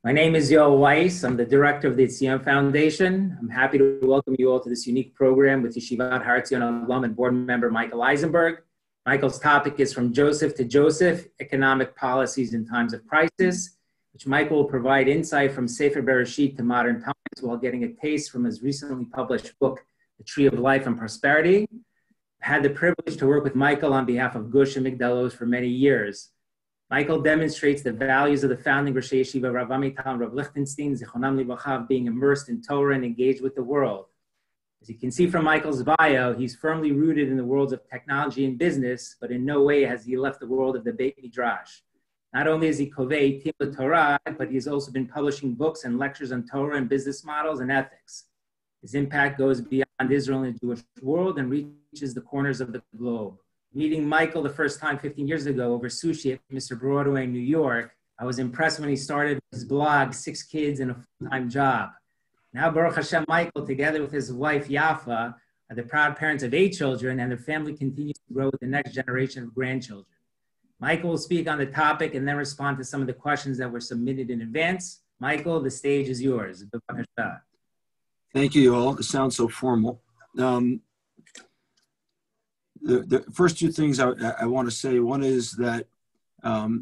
My name is Yoel Weiss. I'm the director of the Etzion Foundation. I'm happy to welcome you all to this unique program with Yeshivat Etzion alum and board member Michael Eisenberg. Michael's topic is From Joseph to Joseph, Economic Policies in Times of Crisis, which Michael will provide insight from Sefer Bereshit to modern times while getting a taste from his recently published book, The Tree of Life and Prosperity. I had the privilege to work with Michael on behalf of Gush and Migdalos for many years. Michael demonstrates the values of the founding Rosh Yeshiva Rav Amital and Rav Lichtenstein, Zichronam Livracha, being immersed in Torah and engaged with the world. As you can see from Michael's bio, he's firmly rooted in the worlds of technology and business, but in no way has he left the world of the Beit Midrash. Not only is he Kovei Tim Torah, but he has also been publishing books and lectures on Torah and business models and ethics. His impact goes beyond Israel and the Jewish world and reaches the corners of the globe. Meeting Michael the first time 15 years ago over sushi at Mr. Broadway in New York, I was impressed when he started his blog, 6 Kids and a Full-Time Job. Now, Baruch Hashem, Michael, together with his wife, Yafa, are the proud parents of 8 children, and their family continues to grow with the next generation of grandchildren. Michael will speak on the topic and then respond to some of the questions that were submitted in advance. Michael, the stage is yours. Thank you all. It sounds so formal. The first 2 things I want to say, one is that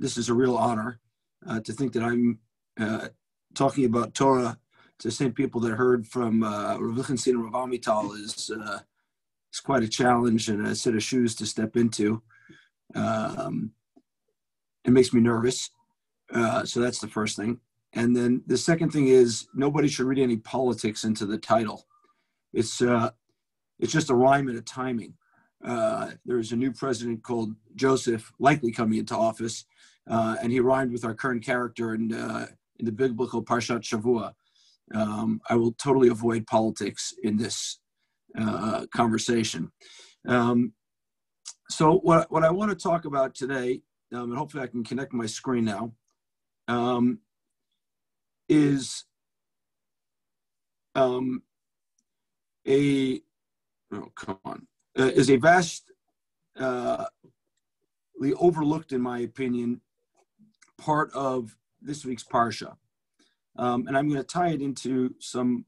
this is a real honor to think that I'm talking about Torah to the same people that heard from Rav Lichtenstein and Rav Amital is quite a challenge and a set of shoes to step into. It makes me nervous. So that's the first thing. And then the second thing is nobody should read any politics into the title. It's just a rhyme and a timing. There's a new president called Joseph, likely coming into office, and he rhymed with our current character in the biblical Parshat Shavua. I will totally avoid politics in this conversation. So what I want to talk about today, and hopefully I can connect my screen now, is is a vastly overlooked, in my opinion, part of this week's Parsha. And I'm going to tie it into some,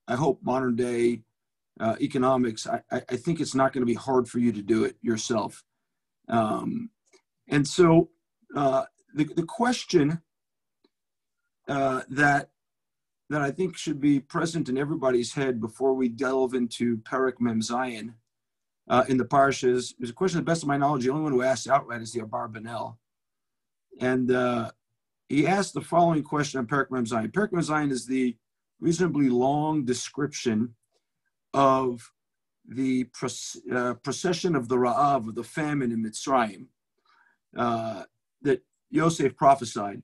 I hope, modern day economics. I think it's not going to be hard for you to do it yourself. And so the question that I think should be present in everybody's head before we delve into Perek Mem Zayin in the Parsha is a question, to the best of my knowledge, the only one who asked outright is the Abarbanel. And he asked the following question on Perek Mem Zayin. Perek Mem Zayin is the reasonably long description of the procession of the Ra'av, of the famine in Mitzrayim, that Yosef prophesied,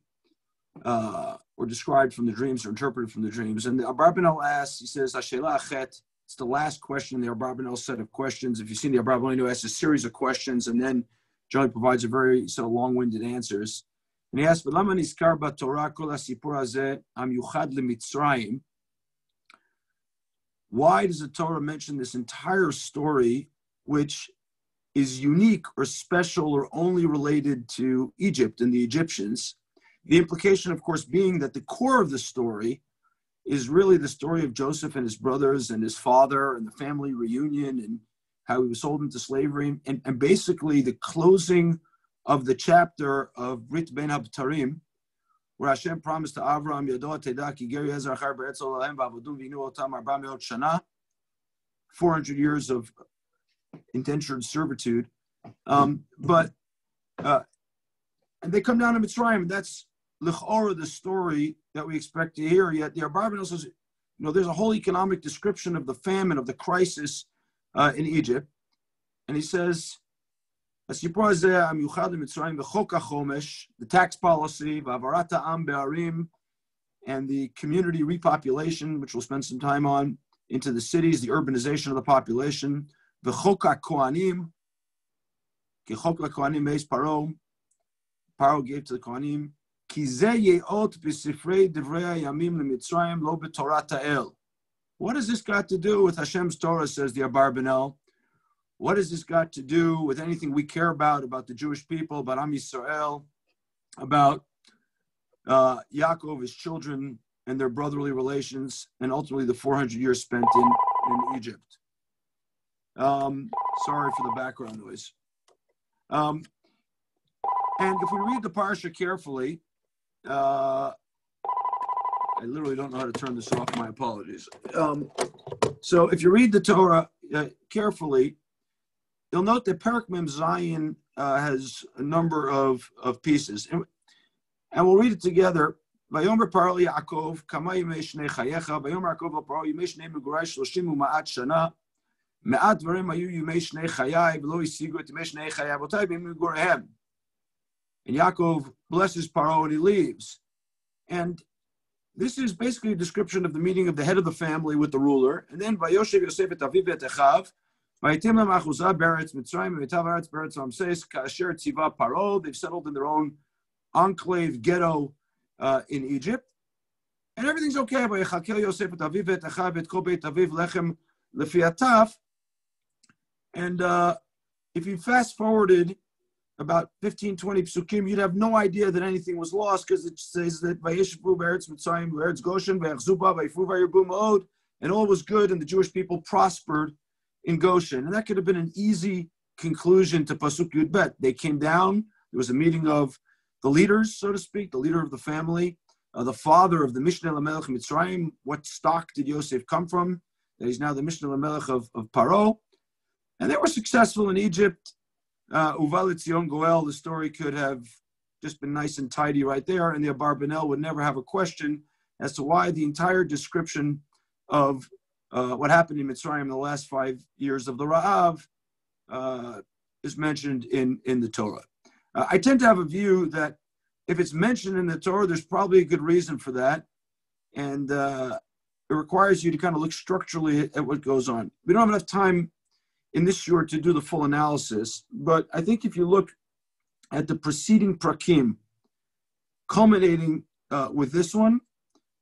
or described from the dreams, or interpreted from the dreams. And the Abarbanel asks, he says, Hashela Achet, it's the last question in the Abarbanel set of questions. If you've seen the Abarbanel, he asks a series of questions and then generally provides a very sort of long-winded answers. And he asks, V'lama nizkar b'Torah kol hasipur hazeh hamyuchad leMitzrayim? Why does the Torah mention this entire story, which is unique or special or only related to Egypt and the Egyptians? The implication, of course, being that the core of the story is really the story of Joseph and his brothers and his father and the family reunion and how he was sold into slavery, and basically the closing of the chapter of Brit Ben Habtarim, where Hashem promised to Avram, Yado Teda ki ger yezer achar be'etz olahem v'avodum v'inu otam 400 shana, 400 years of indentured servitude. And they come down to Mitzrayim, and that's l'chora the story that we expect to hear. Yet the Abarbanel says, there's a whole economic description of the famine, of the crisis in Egypt. And he says, the tax policy, and the community repopulation, which we'll spend some time on, into the cities, the urbanization of the population, the chok kohanim, Paro gave to the Kohanim, what has this got to do with Hashem's Torah, says the Abarbanel? What has this got to do with anything we care about the Jewish people, about Am Yisrael, about Yaakov, his children, and their brotherly relations, and ultimately the 400 years spent in Egypt. Sorry for the background noise. And if we read the parsha carefully, I literally don't know how to turn this off. My apologies. So if you read the Torah carefully, you'll note that Perek Mem Zayin has a number of pieces. And we'll read it together. Vayomer Paro Yaakov, Kama Yimei Shnei Chayecha, Vayomer Yaakov Paro Yimei Shnei Megurai Shloshim U'Ma'at Shana, Me'at Dvarim Hayu Yimei Shnei Chayai, V'lo Yisigu Et Yimei Shnei Chayai, V'otai B'im Megurehem. And Yaakov blesses Paro and he leaves. And this is basically a description of the meeting of the head of the family with the ruler. And then Vayoshev Yosef Et Aviv Et Echav, Vayitim Lam Achuzah Beretz Mitzrayim, V'etav Eretz Beretz Ramses, Ka'asher Tziva Paro. They've settled in their own enclave ghetto in Egypt, and everything's okay. And if you fast forwarded about 15, 20 psukim, you'd have no idea that anything was lost, because it says that and all was good, and the Jewish people prospered in Goshen. And that could have been an easy conclusion to Pasuk Yud Bet. They came down, there was a meeting of the leaders, so to speak, the leader of the family, the father of the Mishneh Lamelech Mitzrayim. What stock did Yosef come from? That he's now the Mishneh Lamelech of Paro. And they were successful in Egypt. Uval Etzion Goel, the story could have just been nice and tidy right there, and the Abarbanel would never have a question as to why the entire description of what happened in Mitzrayim in the last 5 years of the Ra'av is mentioned in the Torah. I tend to have a view that if it's mentioned in the Torah, there's probably a good reason for that. And it requires you to kind of look structurally at what goes on. We don't have enough time in this shiur to do the full analysis, but I think if you look at the preceding prakim, culminating with this one,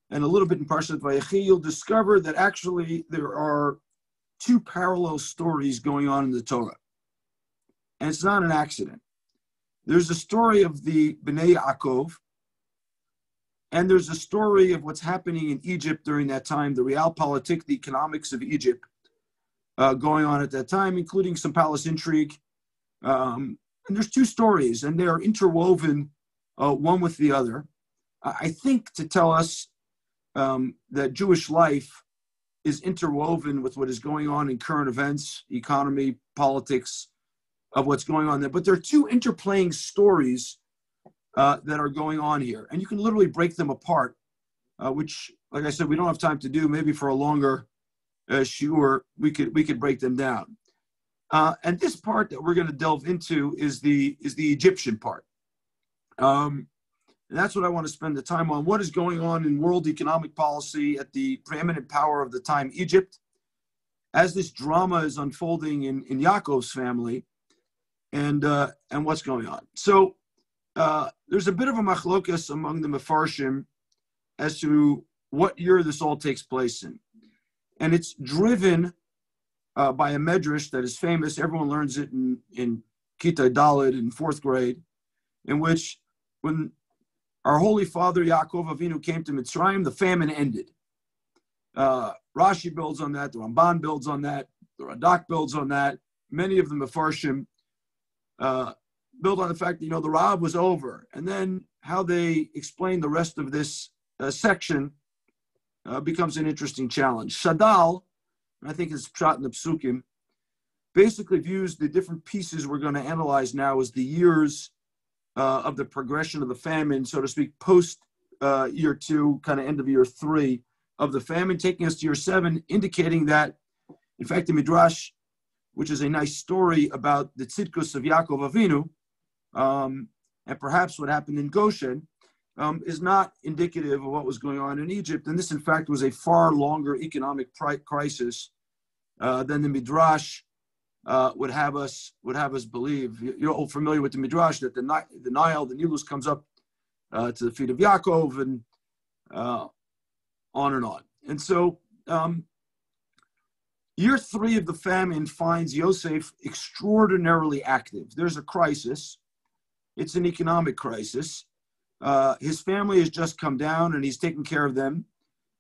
and a little bit in Parshat Vayechi, you'll discover that actually there are two parallel stories going on in the Torah. And it's not an accident. There's a story of the Bnei Yaakov, and there's a story of what's happening in Egypt during that time, the realpolitik, the economics of Egypt going on at that time, including some palace intrigue. And there's two stories, and they are interwoven one with the other. I think to tell us that Jewish life is interwoven with what is going on in current events, economy, politics, of what's going on there. But there are two interplaying stories that are going on here. And you can literally break them apart, which, like I said, we don't have time to do. Maybe for a longer shiur, we could break them down. And this part that we're going to delve into is the Egyptian part. And that's what I want to spend the time on. What is going on in world economic policy at the preeminent power of the time, Egypt, as this drama is unfolding in Yaakov's family, and what's going on. So there's a bit of a machlokas among the mefarshim as to what year this all takes place in. And it's driven by a medrash that is famous. Everyone learns it in Kita Daled in 4th grade, in which when our Holy Father Yaakov Avinu came to Mitzrayim, the famine ended. Rashi builds on that, the Ramban builds on that, the Radak builds on that. Many of the mefarshim build on the fact that, the Ra'av was over. And then how they explain the rest of this section becomes an interesting challenge. Shadal, I think it's Pshat in the Psukim, basically views the different pieces we're going to analyze now as the years of the progression of the famine, so to speak, post year 2, kind of end of year 3 of the famine, taking us to year 7, indicating that, in fact, the Midrash, which is a nice story about the tzidkus of Yaakov Avinu, and perhaps what happened in Goshen, is not indicative of what was going on in Egypt. And this, in fact, was a far longer economic crisis than the Midrash would have us believe. You're all familiar with the Midrash that the Nile, the Nilus, comes up to the feet of Yaakov, and on and on. And so year 3 of the famine finds Yosef extraordinarily active. There's a crisis. It's an economic crisis. His family has just come down and he's taking care of them.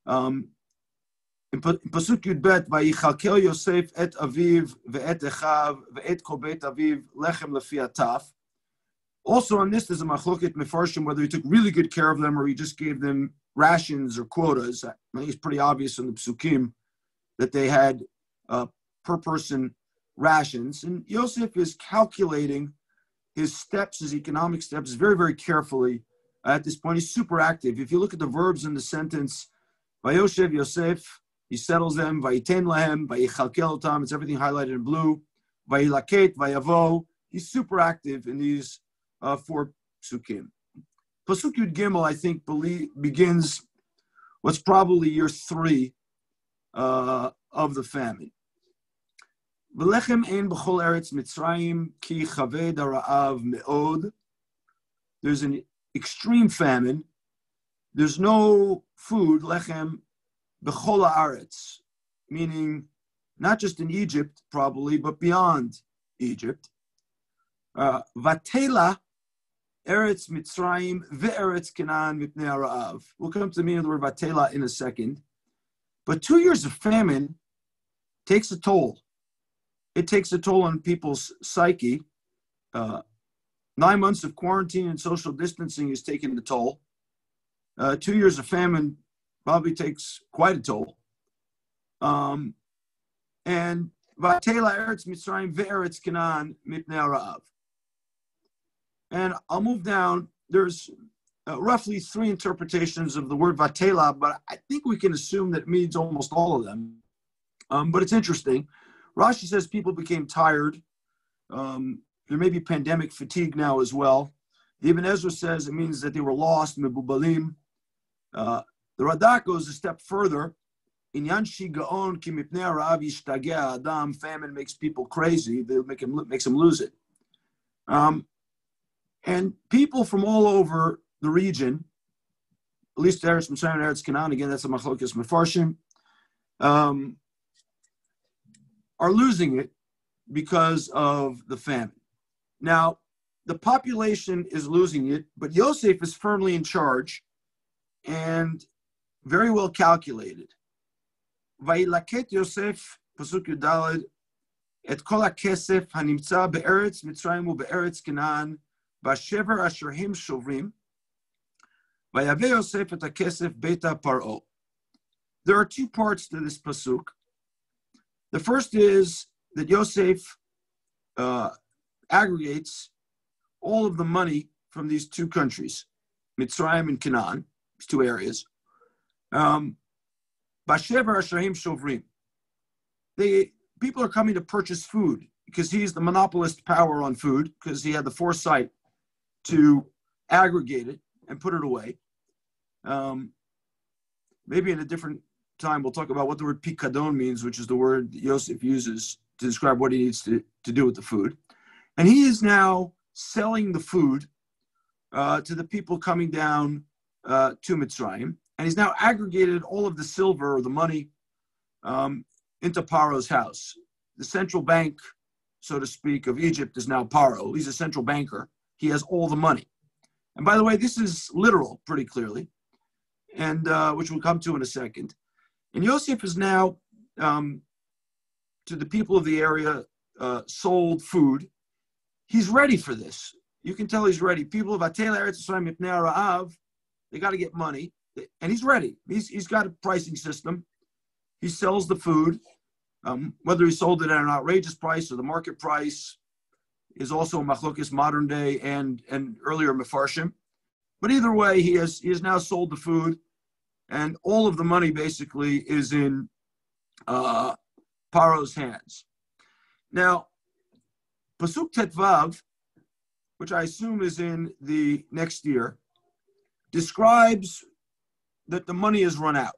In Pasuk Yud Bet, Vayichalkel Yosef et aviv ve'et echav ve'et kol beit aviv lechem lefi ataf. Also on this, there's a machloket mefarshim whether he took really good care of them or he just gave them rations or quotas. I think it's pretty obvious in the psukim that they had per person rations. And Yosef is calculating his steps, his economic steps, very, very carefully. At this point, he's super active. If you look at the verbs in the sentence, Vayoshev Yosef, he settles them, Vayiten lahem, Vayichalkel otam, it's everything highlighted in blue, Vayilaket, Vayavo. He's super active in these 4 psukim. Pasuk Yud Gimel, I think, begins what's probably year 3 of the famine. V'lechem ein b'chol eretz Mitzrayim ki chaved ha'ra'av me'od. There's an extreme famine. There's no food, lechem, b'chol ha'aretz, meaning not just in Egypt, probably, but beyond Egypt. Vatela eretz Mitzrayim ve'eretz Canaan mipnei ha'ra'av. We'll come to the meaning of the word vatela in a second. But 2 years of famine takes a toll. It takes a toll on people's psyche. 9 months of quarantine and social distancing is taking the toll. 2 years of famine probably takes quite a toll. And Vatela eretz Mitzrayim ve'eretz Canaan mipnei ha'ra'av. And I'll move down. There's roughly 3 interpretations of the word Vatela, but I think we can assume that it means almost all of them. But it's interesting. Rashi says people became tired. There may be pandemic fatigue now as well. Even Ezra says it means that they were lost, mebubalim. The Radak goes a step further. Inyan shigaon ki mipnei ha'ra'av yishtageh adam. Famine makes people crazy. They'll makes them lose it. And people from all over the region, at least Eretz Mitzrayim and Eretz Canaan, again, that's a machlokas mefarshim, are losing it because of the famine. Now, the population is losing it, but Yosef is firmly in charge and very well calculated. Vayilaket Yosef, Pasuk Yudaled, et kol hakesef hanimtza be'eretz Mitzrayim u'be'eretz Canaan, b'ashever asher him shovrim, vayaveh Yosef et hakesef beita paro. There are 2 parts to this pasuk. The first is that Yosef aggregates all of the money from these 2 countries, Mitzrayim and Canaan, these 2 areas. B'ashever asher him shovrim. People are coming to purchase food because he's the monopolist power on food, because he had the foresight to aggregate it and put it away. Maybe in a different time we'll talk about what the word pikadon means, which is the word that Yosef uses to describe what he needs to do with the food. And he is now selling the food to the people coming down to Mitzrayim. And he's now aggregated all of the silver or the money into Paro's house. The central bank, so to speak, of Egypt is now Paro. He's a central banker. He has all the money. And by the way, this is literal pretty clearly, and which we'll come to in a second. And Yosef is now, to the people of the area, sold food. He's ready for this. You can tell he's ready. People of Atel Eretz Yisrael Mipnei Ha'ra'av, they got to get money. And he's ready. He's got a pricing system. He sells the food. Whether he sold it at an outrageous price or the market price is also a machlokes modern day and earlier mefarshim. But either way, he has now sold the food, and all of the money basically is in Paro's hands. Now, Pasuk Tetvav, which I assume is in the next year, describes that the money has run out.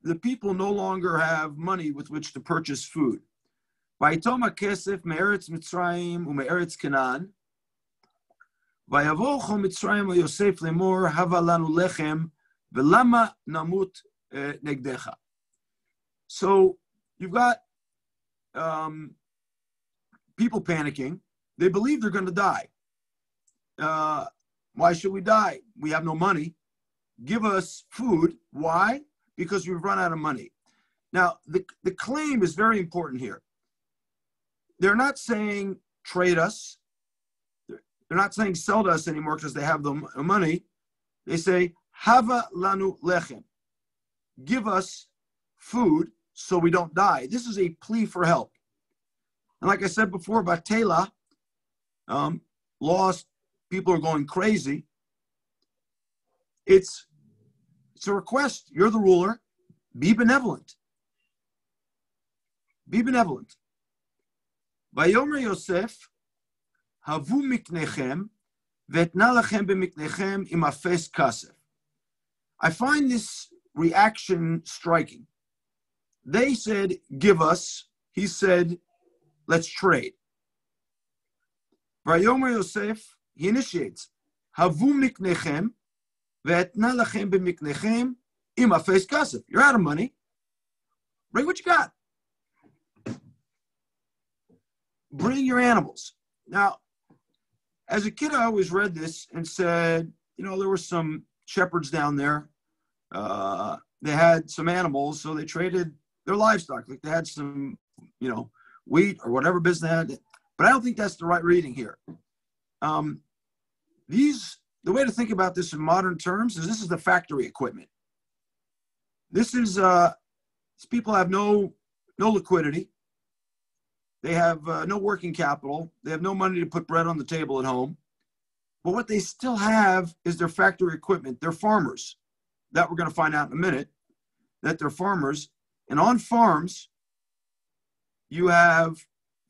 The people no longer have money with which to purchase food. Vaytom hakesef me'eretz Mitzrayim u'me'eretz Canaan. Vayavocho Mitzrayim leYosef lemor hava lanu lechem velama namut negdecha. So you've got people panicking. They believe they're going to die. Why should we die? We have no money. Give us food. Why? Because we've run out of money. Now, the claim is very important here. They're not saying trade us. They're not saying sell to us anymore because they have the money. They say, Hava lanu lechem. Give us food so we don't die. This is a plea for help. And like I said before about Tela, lost, people are going crazy. It's a request. You're the ruler. Be benevolent. Be benevolent. Vayomer Yosef, havu miknechem, vetna lachem b'miknechem im afes kasef. I find this reaction striking. They said, give us. He said, let's trade. Vayomer Yosef, he initiates. Havu miknechem, vetna lachem b'miknechem im afes kasef. You're out of money. Bring what you got. Bring your animals. Now, as a kid, I always read this and said, there were some shepherds down there. They had some animals, so they traded their livestock. Like they had some, wheat or whatever business they had. But I don't think that's the right reading here. The way to think about this in modern terms is this is the factory equipment. This is, these people have no liquidity. They have no working capital. They have no money to put bread on the table at home. But what they still have is their factory equipment. They're farmers. That we're going to find out in a minute, that they're farmers. And on farms, you have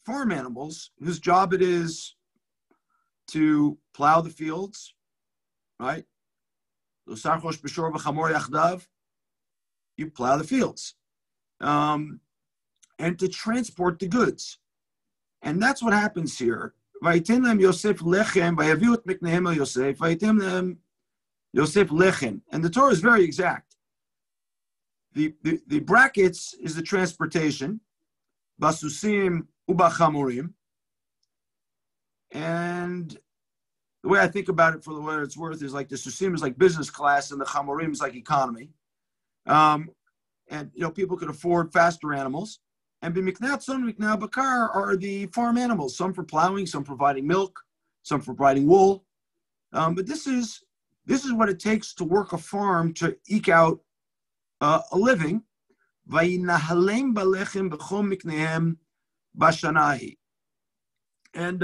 farm animals whose job it is to plow the fields, right? You plow the fields. And to transport the goods. And that's what happens here. Vayiten lehem Yosef lechem, vayaviu et miknehem el Yosef, vayiten lehem Yosef lechem. And the Torah is very exact. The brackets is the transportation, basusim ubachamorim. And the way I think about it, for what it's worth, is like the susim is like business class and the chamorim is like economy. And people could afford faster animals. And b'miknat son miknat bakar are the farm animals, some for plowing, some providing milk, some for providing wool. But this is what it takes to work a farm to eke out a living. Vayinahalem balechem b'chom miknehem bashanahi. And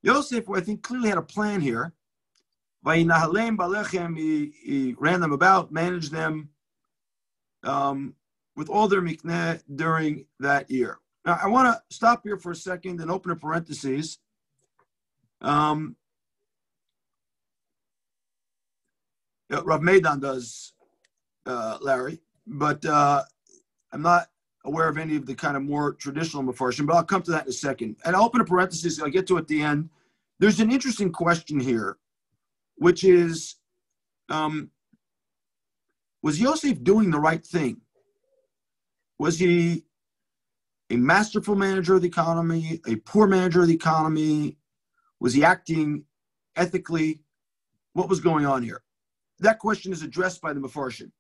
Yosef, who I think clearly had a plan here, Vayinahalem balechem, he ran them about, managed them. With all their mikneh during that year. Now, I want to stop here for a second and open a parentheses. Rav Meidan does, Larry, but I'm not aware of any of the kind of more traditional mefarshim, but I'll come to that in a second. And I'll open a parenthesis, I'll get to it at the end. There's an interesting question here, which is, was Yosef doing the right thing? Was he a masterful manager of the economy, a poor manager of the economy? Was he acting ethically? What was going on here? That question is addressed by the Mefarshim,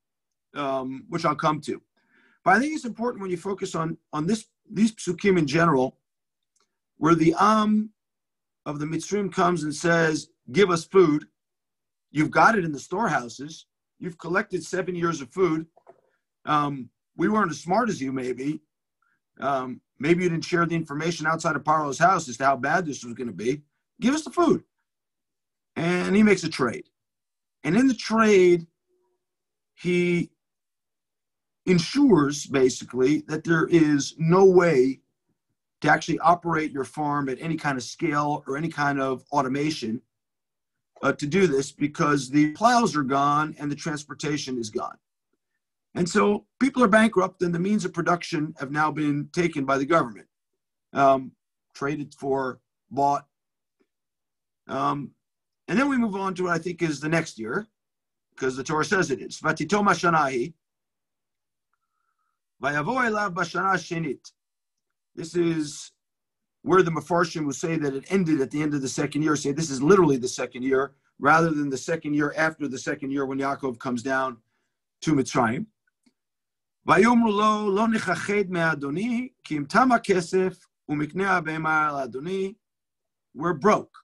which I'll come to. But I think it's important when you focus on these psukim in general, where the of the Mitzrim comes and says, give us food. You've got it in the storehouses. You've collected 7 years of food. We weren't as smart as you, maybe. Maybe you didn't share the information outside of Paro's house as to how bad this was going to be. Give us the food. And he makes a trade. And in the trade, he ensures, basically, that there is no way to actually operate your farm at any kind of scale or any kind of automation to do this, because the plows are gone and the transportation is gone. And so people are bankrupt, and the means of production have now been taken by the government, traded for, bought. And then we move on to what I think is the next year, because the Torah says it is. Vatitoma shanahi, vayavo elav bashana shenit. This is where the Mefarshim will say that it ended at the end of the second year. Say this is literally the second year. rather than the second year after the second year when Yaakov comes down to Mitzrayim. ויאמרו לו, לא נכחד מאדוני, כי אם תם הכסף ומקנה הבהמה לאדוני, we're broke.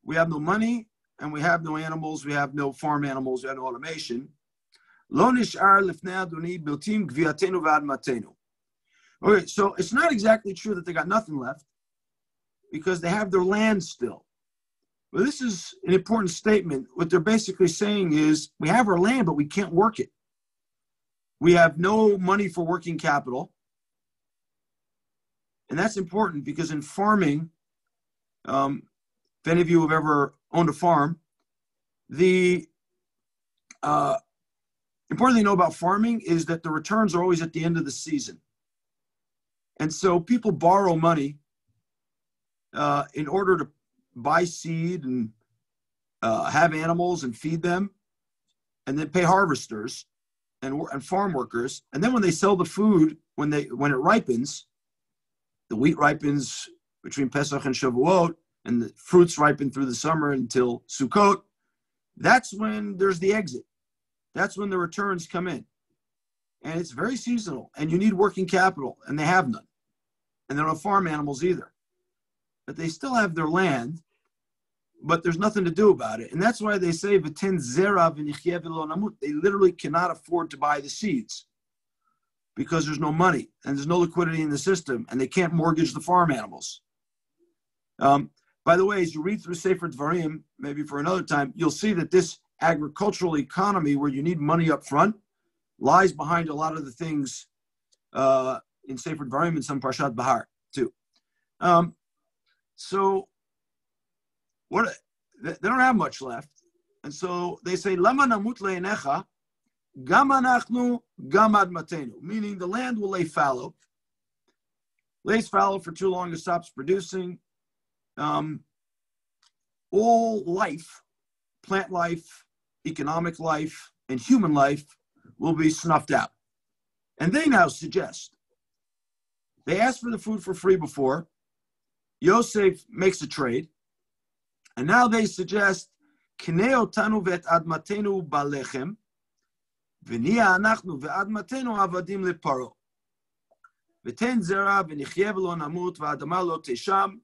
We have no money, and we have no animals, we have no farm animals, we have no automation. לא נשאר לפני אדוני בלתי גבייתנו ואדמתנו. Okay, so it's not exactly true that they got nothing left, because they have their land still. But this is an important statement. What they're basically saying is, we have our land, but we can't work it. We have no money for working capital. And that's important because in farming, if any of you have ever owned a farm, the important thing to know about farming is that the returns are always at the end of the season. And so people borrow money in order to buy seed and have animals and feed them, and then pay harvesters and farm workers. And then when they sell the food, when it ripens, the wheat ripens between Pesach and Shavuot, and the fruits ripen through the summer until Sukkot, that's when there's the exit. That's when the returns come in. And it's very seasonal, and you need working capital, and they have none. And they don't have farm animals either. But they still have their land, but there's nothing to do about it. And that's why they say, V'ten zera v'nichye v'lo namut. They literally cannot afford to buy the seeds because there's no money and there's no liquidity in the system, and they can't mortgage the farm animals. By the way, as you read through Sefer Dvarim, maybe for another time, you'll see that this agricultural economy where you need money up front lies behind a lot of the things in Sefer Dvarim and some Parshat Bahar too. So what they don't have much left, and so they say Lama namut le'enecha gam anachnu gam admatenu, meaning the land will lay fallow. Lays fallow for too long, it stops producing. All life, plant life, economic life, and human life will be snuffed out. And they now suggest, they asked for the food for free before. Yosef makes a trade. And now they suggest, Kinei otanu ve'et admatenu balechem, v'niya anachnu ve'admatenu avadim leparo. V'ten zera v'nichye v'lo namut v'adama lo tesham.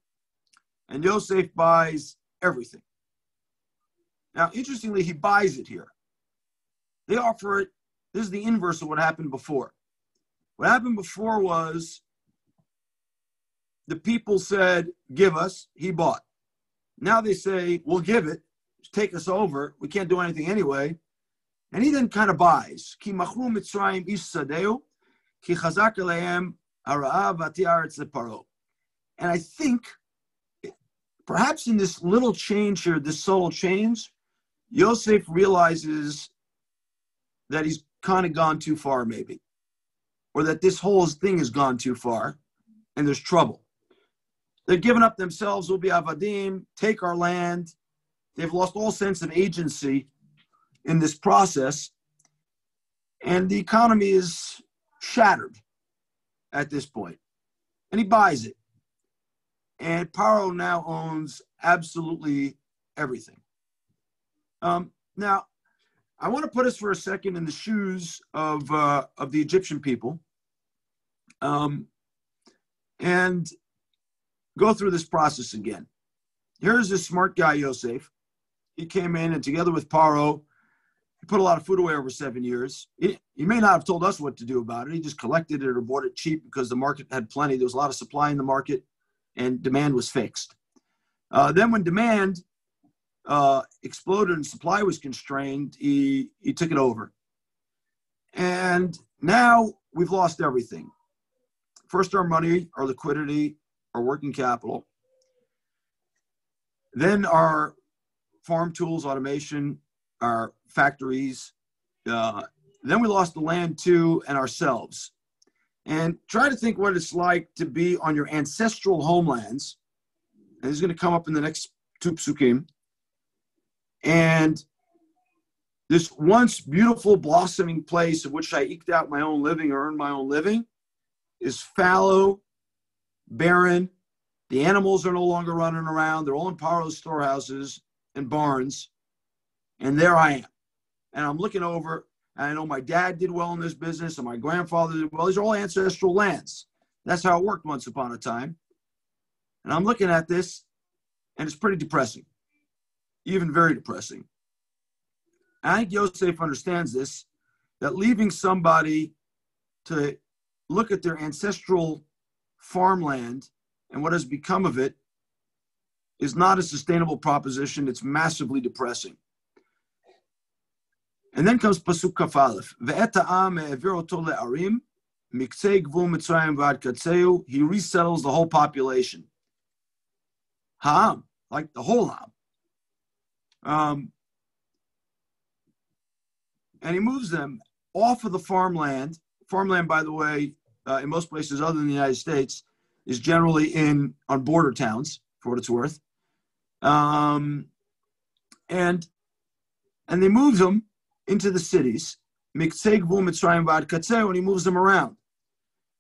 And Yosef buys everything. Now, interestingly, he buys it here. They offer it. This is the inverse of what happened before. What happened before was the people said, give us. He bought. Now they say, we'll give it. Take us over. We can't do anything anyway. And he then kind of buys. Ki machru Mitzrayim ish sadeu, ki chazak alehem hara'ah v'ati aretz leparo. And I think, perhaps in this little change here, this subtle change, Yosef realizes that he's kind of gone too far, maybe, or that this whole thing has gone too far, and there's trouble. They're giving up themselves, will be avadim, take our land. They've lost all sense of agency in this process, and the economy is shattered at this point. And he buys it. And Paro now owns absolutely everything. Now, I want to put us for a second in the shoes of the Egyptian people, and go through this process again. Here's this smart guy, Yosef. He came in, and together with Paro, he put a lot of food away over 7 years. He may not have told us what to do about it. He just collected it or bought it cheap because the market had plenty. There was a lot of supply in the market, and demand was fixed. Then when demand exploded and supply was constrained, he took it over. And now we've lost everything. First, our money, our liquidity, our working capital. Then our farm tools, automation, our factories. Then we lost the land too, and ourselves. And try to think what it's like to be on your ancestral homelands. And this is going to come up in the next two psukim. And this once beautiful, blossoming place in which I eked out my own living or earned my own living is fallow, barren. The animals are no longer running around. They're all in Paro's storehouses and barns. And there I am. And I'm looking over, and I know my dad did well in this business, and my grandfather did well. These are all ancestral lands. That's how it worked once upon a time. And I'm looking at this, and it's pretty depressing, even very depressing. I think Yosef understands this, that leaving somebody to look at their ancestral farmland and what has become of it is not a sustainable proposition. It's massively depressing. And then comes Pasuk Kaf Aleph. Ve'et ha'am me'evir oto le'arim, miktzei gvul Mitzrayim v'ad katzeu. He resettles the whole population. Ha'am, like the whole Am. And he moves them off of the farmland. Farmland, by the way, in most places other than the United States, is generally on border towns, for what it's worth. And they move them into the cities. Miktzei gvul Mitzrayim v'ad katzeu, and he moves them around.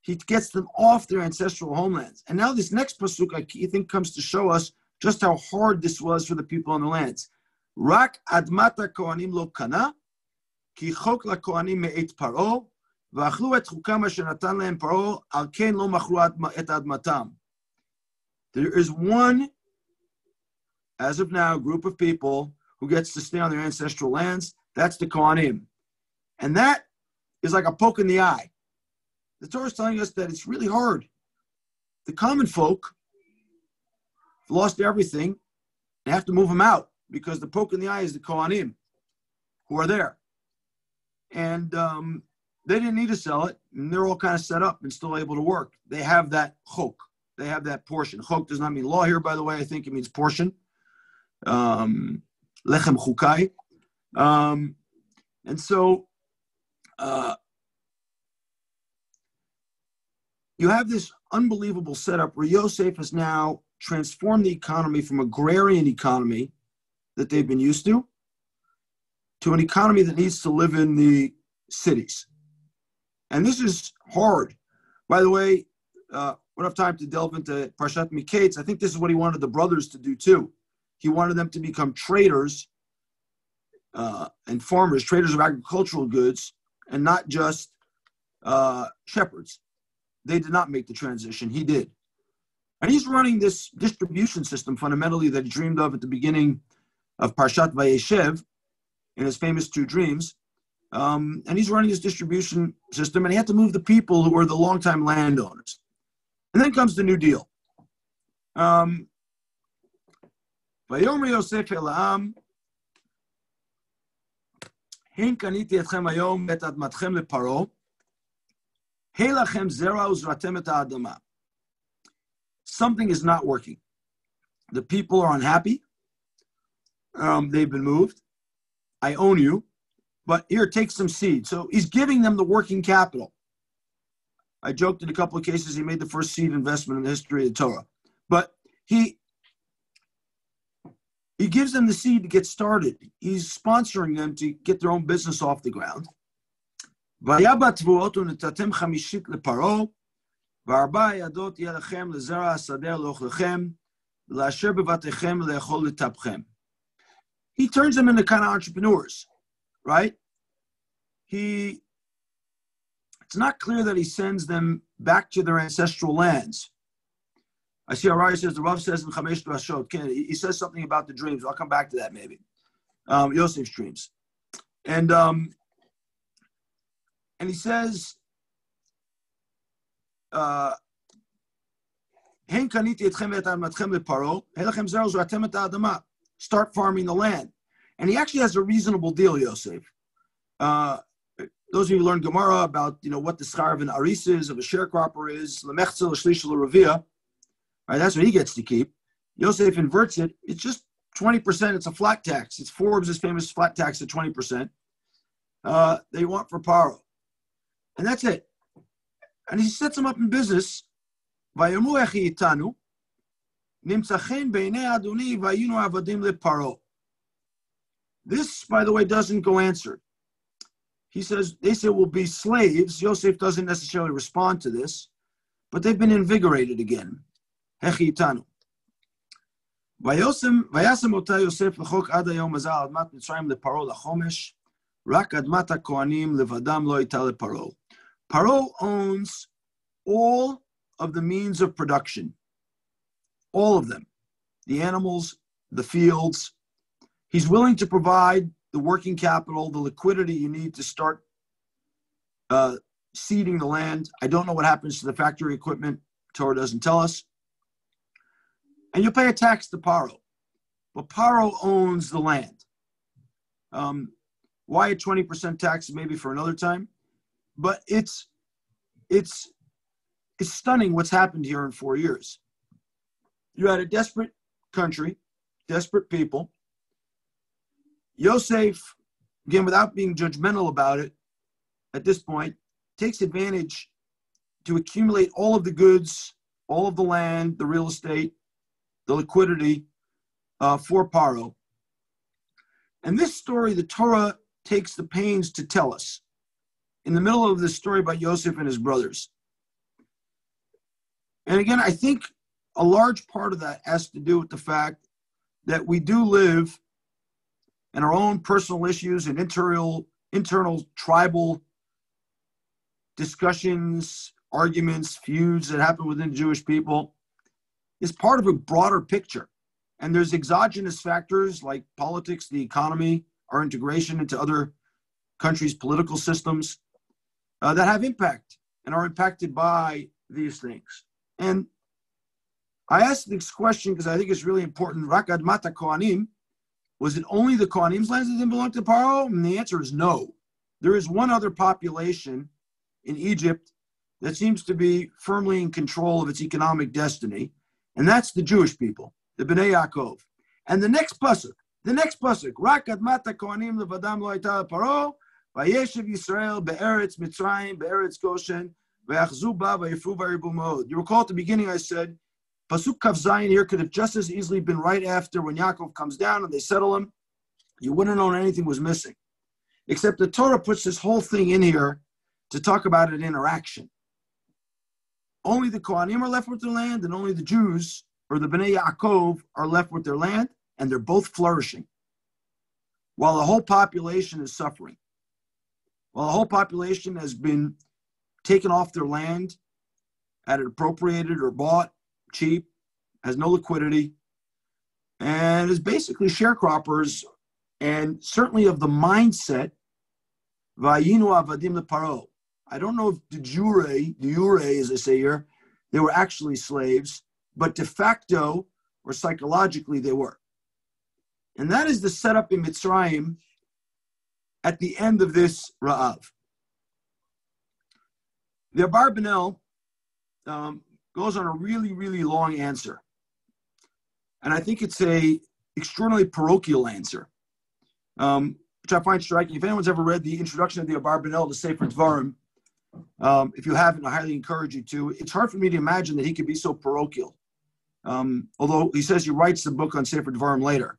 He gets them off their ancestral homelands. And now this next pasuk, I think, comes to show us just how hard this was for the people on the lands. Rak admata kohanim lo kana, ki chok la kohanim me'et paro, v'achlu et chukam asher natan lehem paro, al ken lo machlu et admatam. There is one, as of now, group of people who gets to stay on their ancestral lands. That's the kohanim. And that is like a poke in the eye. The Torah is telling us that it's really hard. The common folk have lost everything. They have to move them out because the poke in the eye is the kohanim who are there. And they didn't need to sell it. And they're all kind of set up and still able to work. They have that chok. They have that portion. Chok does not mean law here, by the way. I think it means portion. Lechem chukai. And so you have this unbelievable setup where Yosef has now transformed the economy from agrarian economy that they've been used to an economy that needs to live in the cities. And this is hard. By the way, we don't have time to delve into Parshat Miketz. I think this is what he wanted the brothers to do too. He wanted them to become traders and farmers, traders of agricultural goods, and not just shepherds. They did not make the transition. He did. And he's running this distribution system fundamentally that he dreamed of at the beginning of Parshat Vayeshev in his famous two dreams. And he's running his distribution system, and he had to move the people who were the longtime landowners. And then comes the New Deal. Vayomer Yosef el ha'am, hein kaniti etchem hayom et admatchem leparo, something is not working. The people are unhappy. They've been moved. I own you, but here, take some seed. So he's giving them the working capital. I joked in a couple of cases he made the first seed investment in the history of the Torah. But he gives them the seed to get started. He's sponsoring them to get their own business off the ground. ויבא תבואות ונתתם חמישית לפרעה, וארבע ידות יהיה לכם לזרע השדה לאוכלכם, ולאשר בבתיכם לאכול לטפכם. He turns them into kind of entrepreneurs, right? It's not clear that he sends them back to their ancestral lands. I see Araya says, the Rav says in Chamesh Drashot, he says something about the dreams. I'll come back to that maybe. Yosef's dreams. And he says, start farming the land. And he actually has a reasonable deal, Yosef. Those of you who learn Gemara about, what the schar of an aris is, of a sharecropper is, lemechzel, shlish, l'ravia, right? That's what he gets to keep. Yosef inverts it. It's just 20%. It's a flat tax. It's Forbes' famous flat tax at 20%. They want for paro. And that's it. And he sets them up in business. This, by the way, doesn't go answered. He says, they say we'll be slaves. Yosef doesn't necessarily respond to this, but they've been invigorated again. וישם אותה יוסף לחוק עד היום הזה על אדמת מצרים לפרעה לחומש, רק אדמת הכהנים לבדם לא הייתה לפרעה. Paro owns all of the means of production, all of them, the animals, the fields. He's willing to provide the working capital, the liquidity you need to start seeding the land. I don't know what happens to the factory equipment. Torah doesn't tell us. And you pay a tax to Paro. But Paro owns the land. Why a 20% tax? Maybe for another time. But it's stunning what's happened here in 4 years. You had a desperate country, desperate people. Yosef, again, without being judgmental about it, at this point, takes advantage to accumulate all of the goods, all of the land, the real estate, the liquidity for Paro. And this story, the Torah takes the pains to tell us in the middle of this story about Yosef and his brothers. And again, I think a large part of that has to do with the fact that we do live in our own personal issues and internal tribal discussions, arguments, feuds that happen within Jewish people is part of a broader picture. And there's exogenous factors like politics, the economy, our integration into other countries' political systems that have impact and are impacted by these things. And I asked this question because I think it's really important. Rak admat kohanim, was it only the Kohanim's lands that didn't belong to Paro? And the answer is no. There is one other population in Egypt that seems to be firmly in control of its economic destiny, and that's the Jewish people, the Bnei Yaakov. And the next pasuk, Rak admat kohanim levadam lo hayta Paro, vayeshev Yisrael be'eretz Mitzrayim, be'eretz Goshen, ve'achzu ba v'yifru v'yirbu mod. You recall at the beginning I said, Pasuk Kaf Zayin here could have just as easily been right after when Yaakov comes down and they settle him. You wouldn't have known anything was missing. Except the Torah puts this whole thing in here to talk about an interaction. Only the Kohanim are left with their land, and only the Jews, or the Bnei Yaakov, are left with their land, and they're both flourishing. While the whole population is suffering. While the whole population has been taken off their land, had it appropriated or bought cheap, has no liquidity, and is basically sharecroppers, and certainly of the mindset, Vayinu avadim leparo. I don't know if de jure, as I say here, they were actually slaves, but de facto or psychologically they were. And that is the setup in Mitzrayim at the end of this Ra'av. The Abarbanel goes on a really, really long answer. And I think it's a extraordinarily parochial answer, which I find striking. If anyone's ever read the introduction of the Abarbanel to Sefer Dvarim, if you haven't, I highly encourage you to. It's hard for me to imagine that he could be so parochial. Although he says he writes the book on Sefer Dvarim later.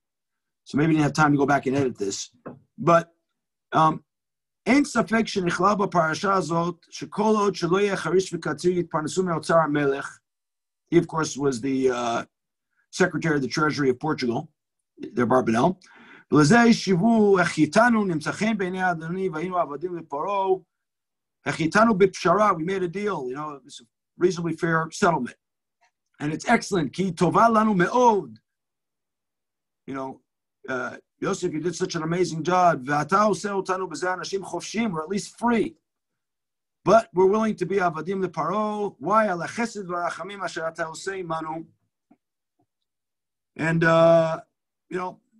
So maybe he didn't have time to go back and edit this. But אין ספק שנכלל בפרשה הזאת שכל עוד שלא יהיה חריש וקציר יתפרנסו מאוצר המלך. He, of course, was the Secretary of the Treasury of Portugal, the Barbanel. ולזה השיבו, החיתנו נמצא חן בעיני אדוני והיינו עבדים לפרעה. החיתנו בפשרה, we made a deal, it's a reasonably fair settlement. And it's excellent, כי טובה לנו מאוד. Yosef, you did such an amazing job. ואתה עושה אותנו בזה אנשים חופשיים, or at least free. But we're willing to be עבדים לפרעה. Why? על החסד והרחמים אשר אתה עושה עמנו. And,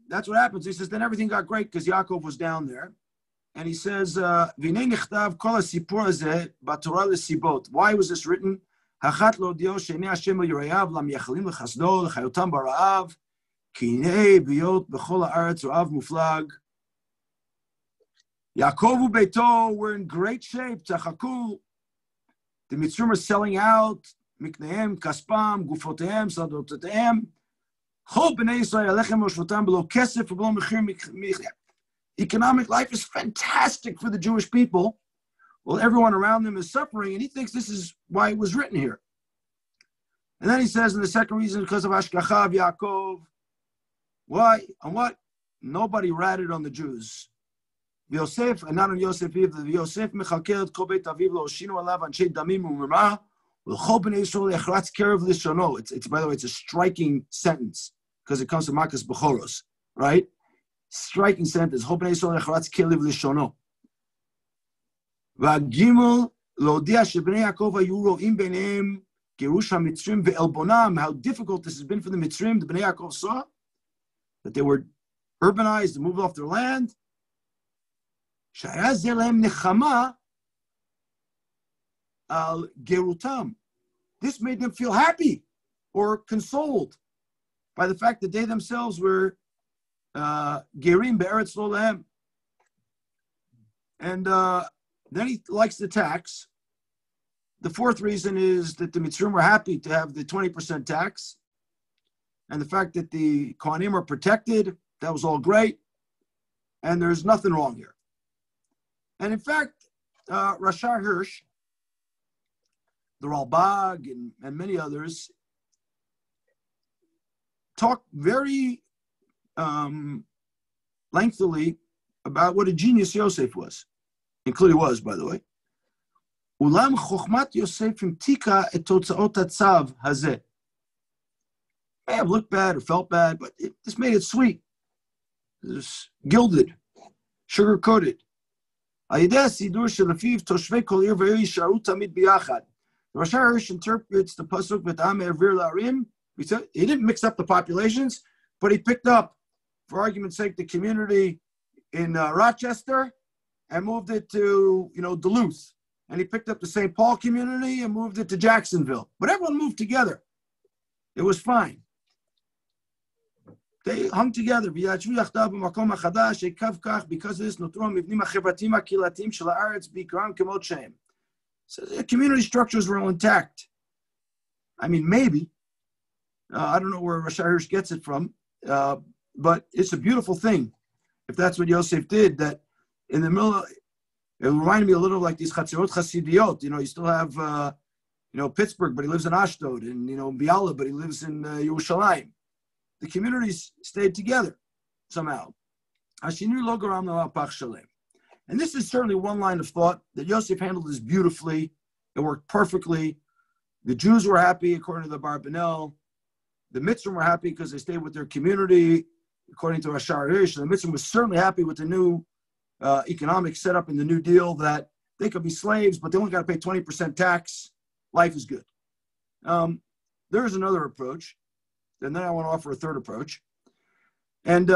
that's what happens. He says, then everything got great because Yaakov was down there. And he says, והנה נכתב כל הסיפור הזה בתורה לסיבות. Why was this written? אחת להודיעו שעיני השם על יראיו למייחלים לחסדו לחיותם ברעב. כי הנה ביות בכל הארץ רעב מופלג. Yaakov וביתו were in great shape, צחקו. The Mitzrim are selling out, מקניהם, כספם, גופותיהם, שדותיהם. כל בני ישראל, הלחם ושבותם בלא כסף ובלא מחיר מחיה. Economic life is fantastic for the Jewish people. Well, everyone around them is suffering, and he thinks this is why it was written here. And then he says, in the second reason, because of Hashgacha of Yaakov, Why? On what? Nobody ratted on the Jews. Yosef, and not on Yosef either. Yosef mechalkel et kol beit aviv lo shinu alav anshe damim u'mirma v'chol bnei Yisrael yechratz kerev lishono. It's by the way, it's a striking sentence because it comes from Makas Bechoros, right? Striking sentence. Chol bnei Yisrael yechratz kerev lishono. V'agimel lo'odia shebnei Yaakov hayu ro'im beineim gerush hamitzrim ve'elbonam. How difficult this has been for the Mitzrim. The Bnei Yaakov saw that they were urbanized and moved off their land. This made them feel happy or consoled by the fact that they themselves were gerim be'eretz lo lehem. And then he likes the tax. The fourth reason is that the Mitzrim were happy to have the 20% tax. And the fact that the Kohanim are protected, that was all great. And there's nothing wrong here. And in fact, Rashar Hirsch, the Ralbag, and many others talk very lengthily about what a genius Yosef was, and clearly was, by the way. Ulam chokhmat Yosef imtika et totzaot hatzav hazeh. May have looked bad or felt bad, but this made it sweet. It was gilded, sugar-coated. The Rosh Harish interprets the pasuk with Am Ervir Larim. He didn't mix up the populations, but he picked up, for argument's sake, the community in Rochester and moved it to Duluth, and he picked up the St. Paul community and moved it to Jacksonville. But everyone moved together. It was fine. They hung together. Because of this, so the community structures were all intact. I mean, maybe. I don't know where Rosh Harish gets it from, but it's a beautiful thing. If that's what Yosef did, that in the middle, it reminded me a little like these Chatzirot Chasidiyot. You still have, Pittsburgh, but he lives in Ashdod, and, Biala, but he lives in Yerushalayim. The communities stayed together somehow. And this is certainly one line of thought that Yosef handled this beautifully. It worked perfectly. The Jews were happy, according to the Barbanel. The Mitzrim were happy because they stayed with their community, according to Rashar Hirsch. The Mitzrim was certainly happy with the new economic setup in the New Deal, that they could be slaves, but they only got to pay 20% tax. Life is good. There is another approach. And then I want to offer a third approach. And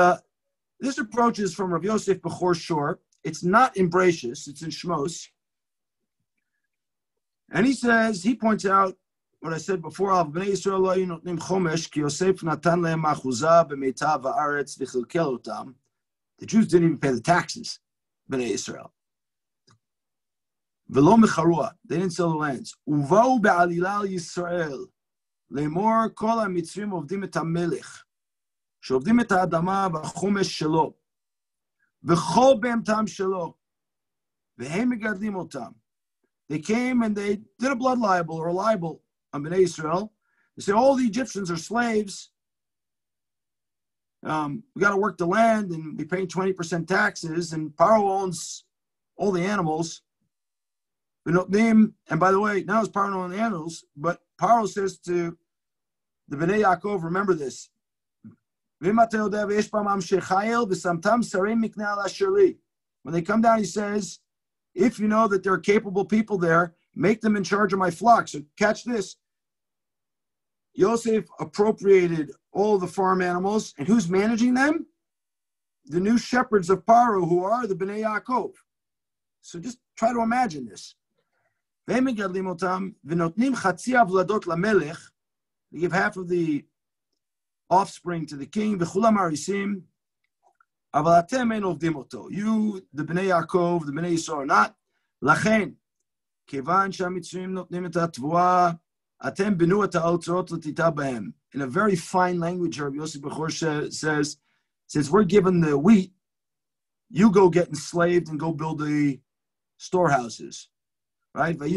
this approach is from Rav Yosef Bechor Shor. It's not in Brachus, it's in Shmos. And he points out what I said before, the Jews didn't even pay the taxes, Bnei Yisrael. They didn't sell the lands. לאמור כל המצרים עובדים את המלך, שעובדים את האדמה והחומש שלו, וכל בהמתם שלו, והם מגדלים אותם. They came and they did a blood libel or a libel on Bnei Israel. They say all the Egyptians are slaves. We got to work the land and be paying 20% taxes, and Paro owns all the animals. And by the way, now it's Paro owns the animals, but Paro says to the Bnei Yaakov, remember this. When they come down, he says, if you know that there are capable people there, make them in charge of my flock. So catch this. Yosef appropriated all the farm animals, and who's managing them? The new shepherds of Paro, who are the Bnei Yaakov. So just try to imagine this. They give half of the offspring to the king. You, the Bnei Yaakov, the Bnei Yisrael, are not. In a very fine language, Rabbi Yosef Bechor says, since we're given the wheat, you go get enslaved and go build the storehouses. Right? The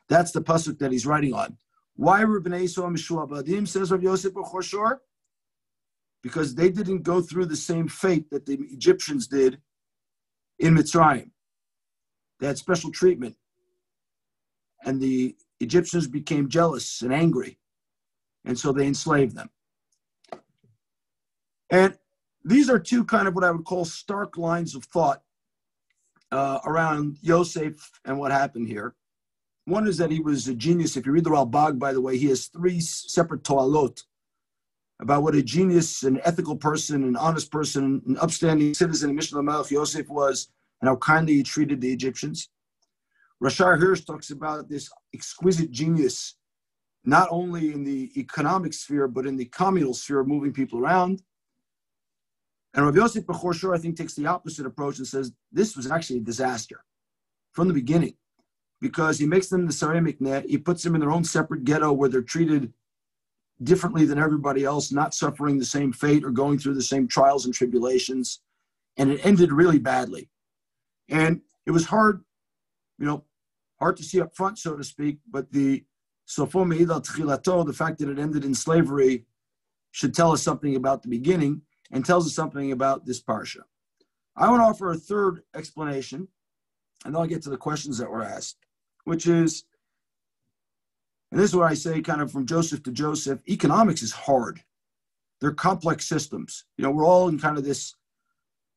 That's the pasuk that he's writing on. Why were Bnei Yisrael Mishuabadim, says Rav Yosef B'Chorshor? Because they didn't go through the same fate that the Egyptians did in Mitzrayim. They had special treatment. And the Egyptians became jealous and angry. And so they enslaved them. And these are two kind of what I would call stark lines of thought around Yosef and what happened here. One is that he was a genius. If you read the Ralbag, by the way, he has 3 separate toalot about what a genius, an ethical person, an honest person, an upstanding citizen of Mishnah Melech Yosef was, and how kindly he treated the Egyptians. Rashar Hirsch talks about this exquisite genius, not only in the economic sphere, but in the communal sphere of moving people around. And Rav Yosef B'Chorshor, I think, takes the opposite approach and says this was actually a disaster from the beginning, because he makes them the Sarei Mikneh, he puts them in their own separate ghetto where they're treated differently than everybody else, not suffering the same fate or going through the same trials and tribulations. And it ended really badly. And it was hard, hard to see up front, so to speak, but the Sofo Me'id al Tchilato, the fact that it ended in slavery, should tell us something about the beginning and tells us something about this parsha. I want to offer a third explanation, and then I'll get to the questions that were asked, which is, and this is what I say kind of from Joseph to Joseph, economics is hard. They're complex systems. We're all in kind of this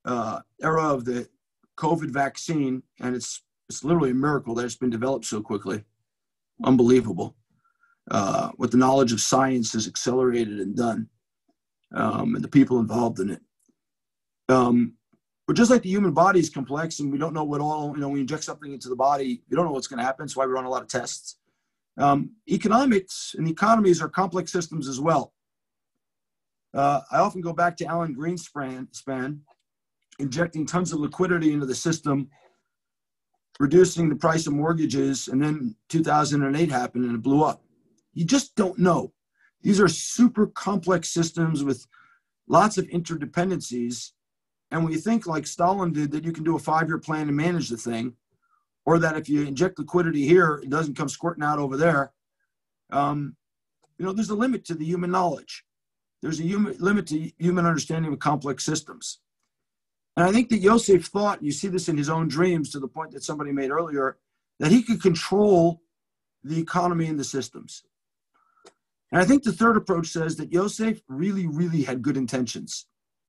era of the COVID vaccine, and it's literally a miracle that it's been developed so quickly. Unbelievable. What the knowledge of science has accelerated and done, and the people involved in it. But just like the human body is complex, and we don't know what all, when we inject something into the body, we don't know what's going to happen. That's why we run a lot of tests. Economics and economies are complex systems as well. I often go back to Alan Greenspan, injecting tons of liquidity into the system, reducing the price of mortgages, and then 2008 happened and it blew up. You just don't know. These are super complex systems with lots of interdependencies. And when you think like Stalin did, that you can do a 5-year plan and manage the thing, or that if you inject liquidity here, it doesn't come squirting out over there. There's a limit to the human knowledge. There's a limit to human understanding of complex systems. And I think that Yosef thought, you see this in his own dreams to the point that somebody made earlier, that he could control the economy and the systems. And I think the third approach says that Yosef really, really had good intentions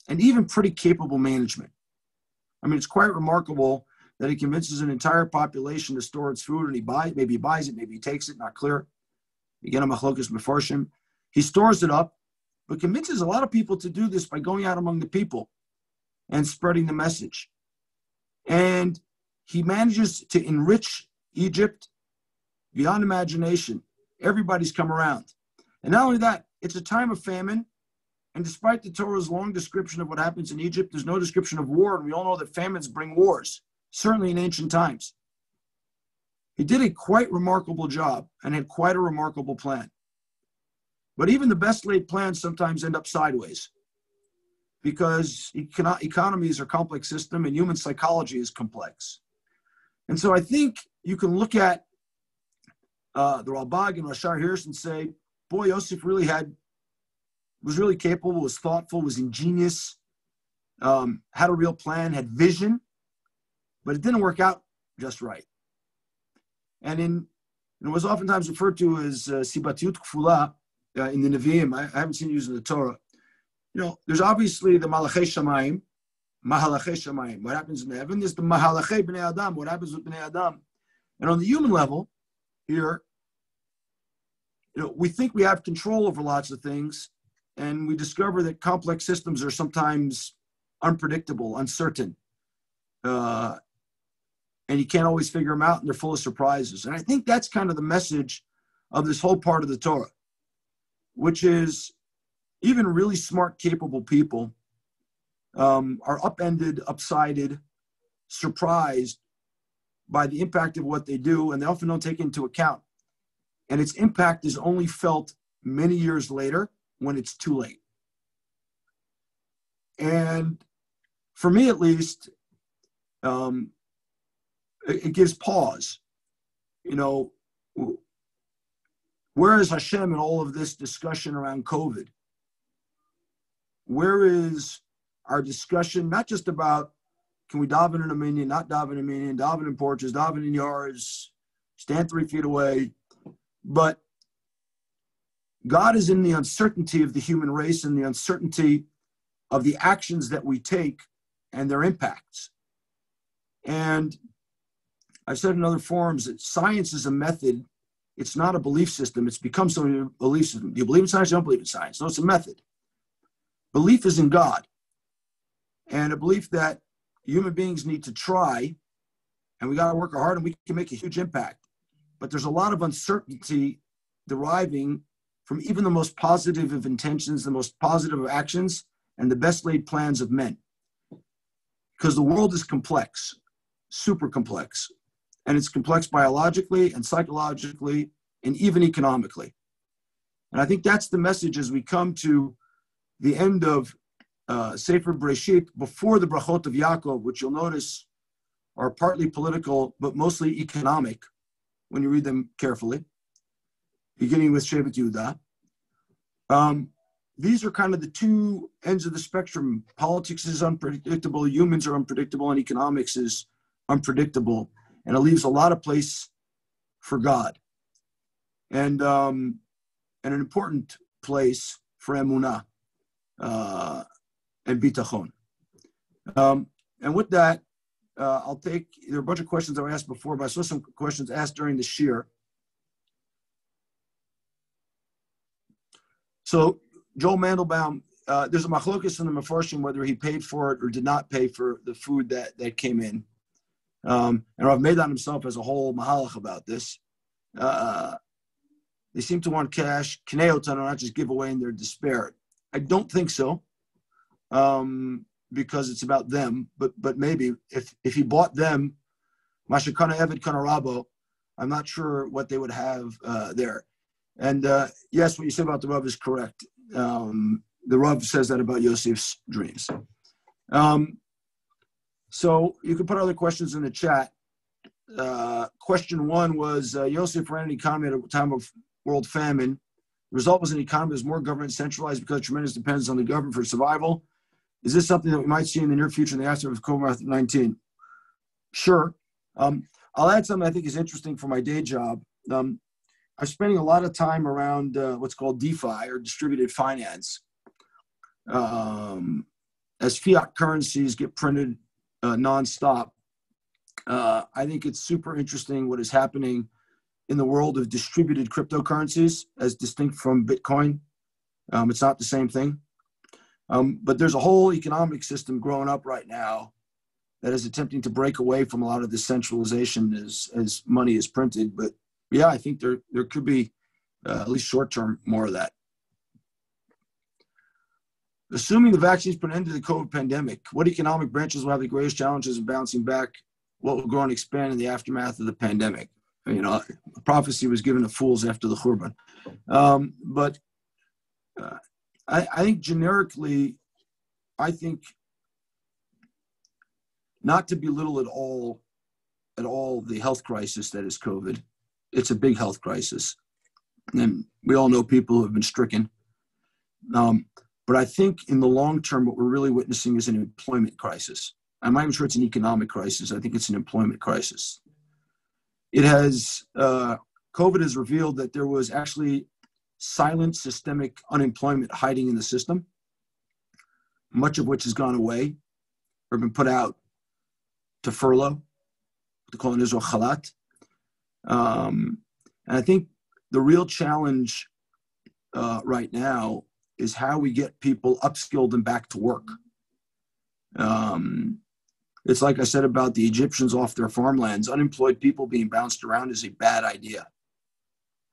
and even pretty capable management. I mean, it's quite remarkable that he convinces an entire population to store its food, and maybe he buys it, maybe he takes it, not clear. Again, I'm a machlokas mefarshim. He stores it up, but convinces a lot of people to do this by going out among the people and spreading the message. And he manages to enrich Egypt beyond imagination. Everybody's come around. And not only that, it's a time of famine. And despite the Torah's long description of what happens in Egypt, there's no description of war. And we all know that famines bring wars, certainly in ancient times. He did a quite remarkable job and had quite a remarkable plan. But even the best laid plans sometimes end up sideways, because economies are a complex system and human psychology is complex. And so I think you can look at the Ralbag and Rashar Hirsch and say, boy, Yosef was really capable, was thoughtful, was ingenious, had a real plan, had vision, but it didn't work out just right. And it was oftentimes referred to as Sibatiyut Kfula in the Nevi'im. I haven't seen it used in the Torah. There's obviously the Malachei Shamayim, Mahalachei Shamayim. What happens in heaven? There's the Mahalachei Bnei Adam. What happens with Bnei Adam? And on the human level, here, we think we have control over lots of things, and we discover that complex systems are sometimes unpredictable, uncertain, and you can't always figure them out, and they're full of surprises. And I think that's kind of the message of this whole part of the Torah, which is even really smart, capable people are upended, upsided, surprised by the impact of what they do, and they often don't take it into account. And its impact is only felt many years later when it's too late. And for me, at least, it gives pause. When where is Hashem in all of this discussion around COVID? Where is our discussion, not just about can we daven in a minyan, not daven in a minyan, daven in porches, daven in yards, stand 3 feet away, but God is in the uncertainty of the human race and the uncertainty of the actions that we take and their impacts. And I've said in other forums that science is a method. It's not a belief system. It's become some belief system. Do you believe in science? You don't believe in science. No, it's a method. Belief is in God. And a belief that human beings need to try, and we got to work hard, and we can make a huge impact. But there's a lot of uncertainty deriving from even the most positive of intentions, the most positive of actions, and the best laid plans of men. Because the world is complex, super complex. And it's complex biologically and psychologically and even economically. And I think that's the message as we come to the end of Sefer Bereshit, before the brachot of Yaakov, which you'll notice are partly political, but mostly economic when you read them carefully, beginning with Shevet Yehuda. These are kind of the two ends of the spectrum. Politics is unpredictable, humans are unpredictable, and economics is unpredictable. And it leaves a lot of place for God. And an important place for emunah and bitachon. And with that, I'll take, there are a bunch of questions that were asked before, but I saw some questions asked during the shiur. So Joel Mandelbaum, there's a machlokus in the Mefarshim whether he paid for it or did not pay for the food that came in. And Rav Meidan himself has a whole mahalach about this. They seem to want cash, kneotan, not just give away in their despair. I don't think so, because it's about them. But maybe if he bought them, mashakana eved kana rabo, I'm not sure what they would have there. And yes, what you said about the Rav is correct. The Rav says that about Yosef's dreams. So you can put other questions in the chat. Question one was, Yosef ran an economy at a time of world famine. The result was an economy that was more government centralized because tremendous dependence on the government for survival. Is this something that we might see in the near future in the aftermath of COVID-19? Sure. I'll add something I think is interesting for my day job. I'm spending a lot of time around what's called DeFi, or distributed finance. As fiat currencies get printed nonstop, I think it's super interesting what is happening in the world of distributed cryptocurrencies as distinct from Bitcoin. It's not the same thing. But there's a whole economic system growing up right now that is attempting to break away from a lot of the centralization as money is printed. But yeah, I think there could be, at least short-term, more of that. Assuming the vaccines put an end to the COVID pandemic, what economic branches will have the greatest challenges in bouncing back? What will grow and expand in the aftermath of the pandemic? You know, a prophecy was given to fools after the Churban. But I think generically, I think not to belittle at all the health crisis that is COVID. It's a big health crisis. And we all know people who have been stricken. But I think in the long term, what we're really witnessing is an employment crisis. I'm not even sure it's an economic crisis. I think it's an employment crisis. It has, COVID has revealed that there was actually silent systemic unemployment hiding in the system, much of which has gone away or been put out to furlough, to call in Israel chalat. And I think the real challenge right now is how we get people upskilled and back to work. It's like I said about the Egyptians off their farmlands. Unemployed people being bounced around is a bad idea.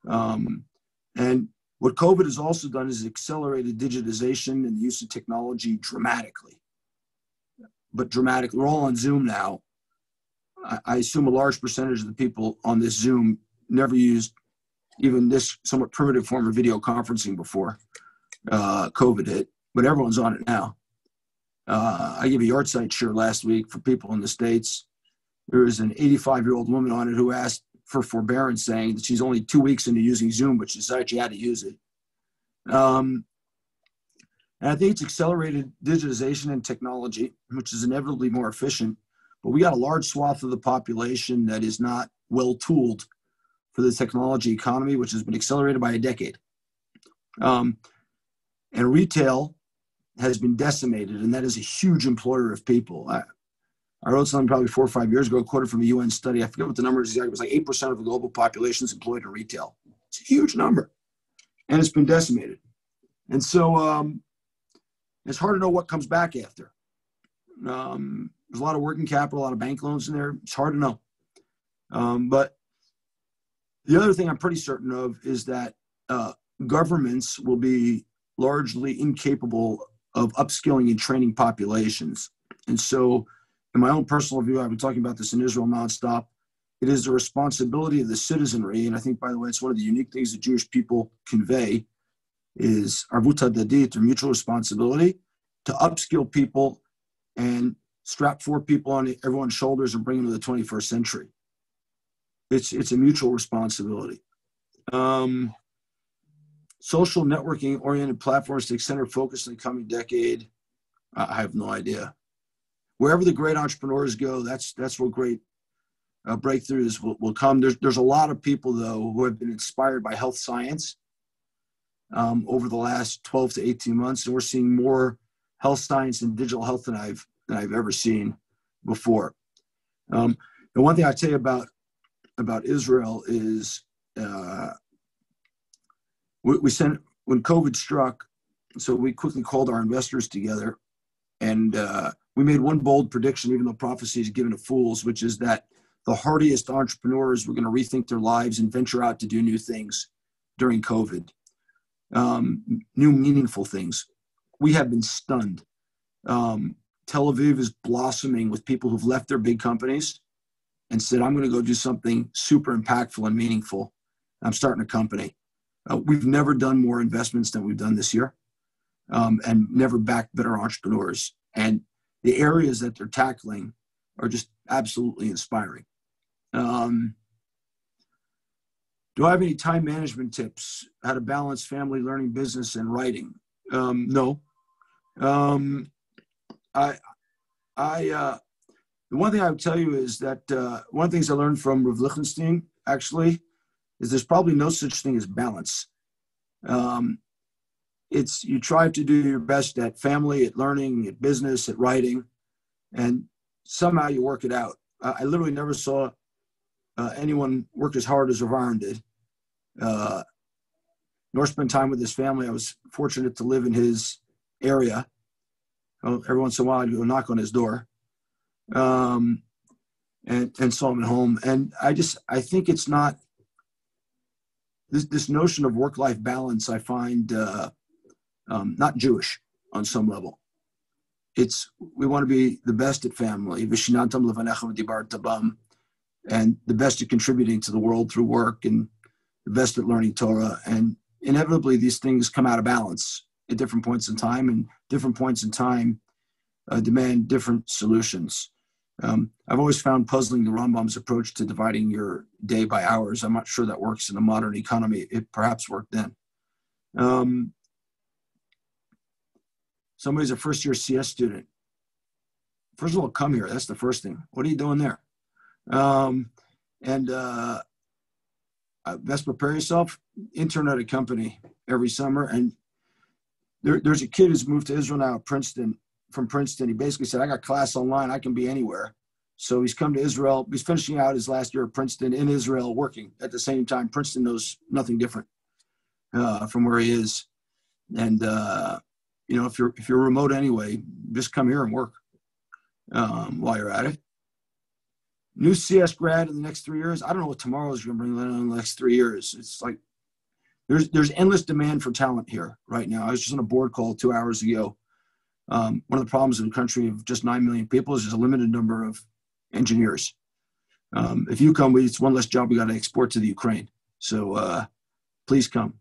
And what COVID has also done is accelerated digitization and the use of technology dramatically. But dramatically, we're all on Zoom now. I assume a large percentage of the people on this Zoom never used even this somewhat primitive form of video conferencing before COVID hit, but everyone's on it now. I gave a yard site shiur last week for people in the States. There was an 85-year-old woman on it who asked for forbearance, saying that she's only 2 weeks into using Zoom, but she decided she had to use it. And I think it's accelerated digitization and technology, which is inevitably more efficient. But we got a large swath of the population that is not well tooled for the technology economy, which has been accelerated by a decade. And retail has been decimated, and that is a huge employer of people. I wrote something probably 4 or 5 years ago, quoted from a UN study. I forget what the number is exactly. It was like 8% of the global population is employed in retail. It's a huge number, and it's been decimated. And so it's hard to know what comes back after. There's a lot of working capital, a lot of bank loans in there. It's hard to know. But the other thing I'm pretty certain of is that governments will be largely incapable of upskilling and training populations. And so in my own personal view, I've been talking about this in Israel nonstop. It is the responsibility of the citizenry, and I think, by the way, it's one of the unique things that Jewish people convey, is arvut hadadit, or mutual responsibility, to upskill people and strap 4 people on everyone's shoulders and bring them to the 21st century. It's a mutual responsibility. Social networking-oriented platforms take center focus in the coming decade. I have no idea. Wherever the great entrepreneurs go, that's where great breakthroughs will come. There's a lot of people, though, who have been inspired by health science over the last 12 to 18 months, and we're seeing more health science and digital health than I've ever seen before. The one thing I tell you about Israel is we sent, when COVID struck, so we quickly called our investors together, and we made one bold prediction, even though prophecy is given to fools, which is that the hardiest entrepreneurs were going to rethink their lives and venture out to do new things during COVID, new meaningful things. We have been stunned. Tel Aviv is blossoming with people who've left their big companies and said, I'm going to go do something super impactful and meaningful. I'm starting a company. We've never done more investments than we've done this year, and never backed better entrepreneurs. And the areas that they're tackling are just absolutely inspiring. Do I have any time management tips? How to balance family, learning, business, and writing? No. The one thing I would tell you is that one of the things I learned from Rav Lichtenstein, actually, is there's probably no such thing as balance. You try to do your best at family, at learning, at business, at writing, and somehow you work it out. I literally never saw anyone work as hard as Rav Aaron did, nor spend time with his family. I was fortunate to live in his area. Every once in a while, I'd go knock on his door, and saw him at home. And I think it's not this notion of work-life balance. I find not Jewish on some level. We want to be the best at family, and the best at contributing to the world through work, and the best at learning Torah. And inevitably, these things come out of balance at different points in time, and different points in time demand different solutions. I've always found puzzling the Rambam's approach to dividing your day by hours. I'm not sure that works in the modern economy. It perhaps worked then. Somebody's a first-year CS student. First of all, come here. That's the first thing. What are you doing there? Best prepare yourself. Intern at a company every summer. And there's a kid who's moved to Israel now, from Princeton. He basically said, I got class online. I can be anywhere. So he's come to Israel. He's finishing out his last year at Princeton in Israel, working at the same time. Princeton knows nothing different from where he is. And, if you're remote anyway, just come here and work while you're at it. New CS grad in the next 3 years. I don't know what tomorrow is going to bring in the next 3 years. It's like there's endless demand for talent here right now. I was just on a board call 2 hours ago. One of the problems in a country of just 9 million people is there's a limited number of engineers. If you come, it's one less job we got to export to the Ukraine. So please come.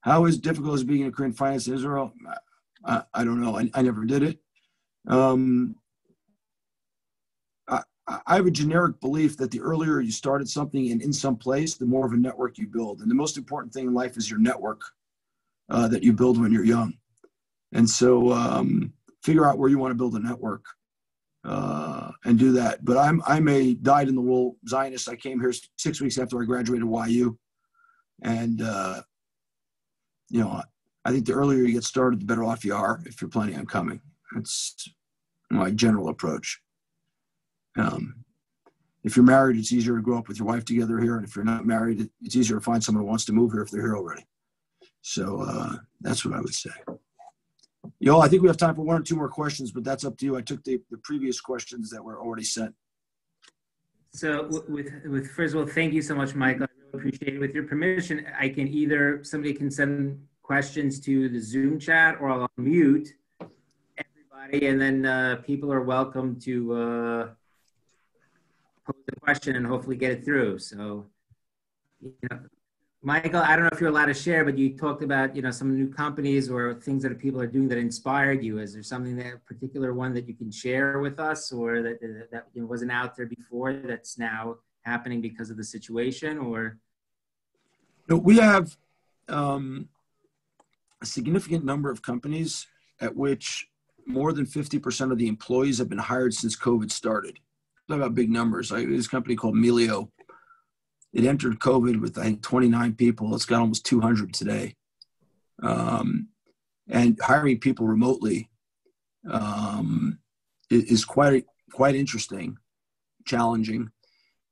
How difficult is being in Korean finance in Israel? I don't know. I never did it. I have a generic belief that the earlier you started something and in some place, the more of a network you build. And the most important thing in life is your network that you build when you're young. And so figure out where you want to build a network and do that. But I'm a dyed-in-the-wool Zionist. I came here 6 weeks after I graduated YU. And, you know, I think the earlier you get started, the better off you are if you're planning on coming. That's my general approach. If you're married, it's easier to grow up with your wife together here. And if you're not married, it's easier to find someone who wants to move here if they're here already. So that's what I would say. I think we have time for one or two more questions, but that's up to you. I took the previous questions that were already sent. So with first of all, thank you so much, Michael. I really appreciate it. With your permission, I can somebody can send questions to the Zoom chat, or I'll mute everybody, and then people are welcome to pose a question and hopefully get it through. So, Michael, I don't know if you're allowed to share, but you talked about, some new companies or things that people are doing that inspired you. Is there something that particular one that you can share with us, or that wasn't out there before that's now happening because of the situation? Or we have a significant number of companies at which more than 50% of the employees have been hired since COVID started. Talk about big numbers. This company called Melio. It entered COVID with, I think, 29 people. It's got almost 200 today. And hiring people remotely is quite interesting, challenging.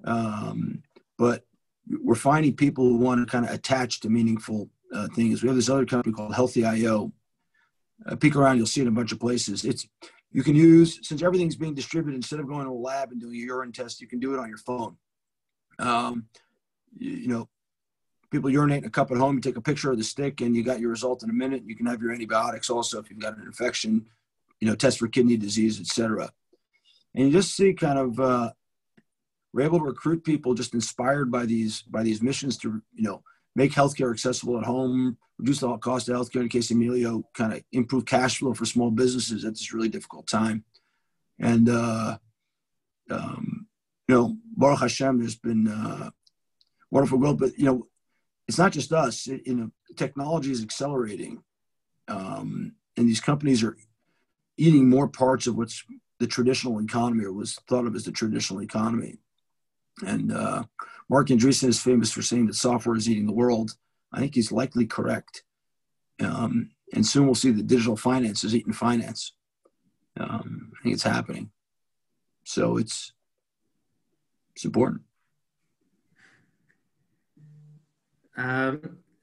But we're finding people who want to kind of attach to meaningful things. We have this other company called Healthy.io. Peek around, you'll see it in a bunch of places. You can use, since everything's being distributed, instead of going to a lab and doing a urine test, you can do it on your phone. People urinate in a cup at home, you take a picture of the stick and you got your result in a minute. You can have your antibiotics also if you've got an infection, test for kidney disease, etc. And you just see kind of, we're able to recruit people just inspired by these missions to, make healthcare accessible at home, reduce the cost of healthcare. In case of Melio, kind of improve cash flow for small businesses at this really difficult time. And, Baruch Hashem, there's been wonderful growth, but, it's not just us. Technology is accelerating. And these companies are eating more parts of what's the traditional economy, or was thought of as the traditional economy. And Mark Andreessen is famous for saying that software is eating the world. I think he's likely correct. And soon we'll see that digital finance is eating finance. I think it's happening. So it's important.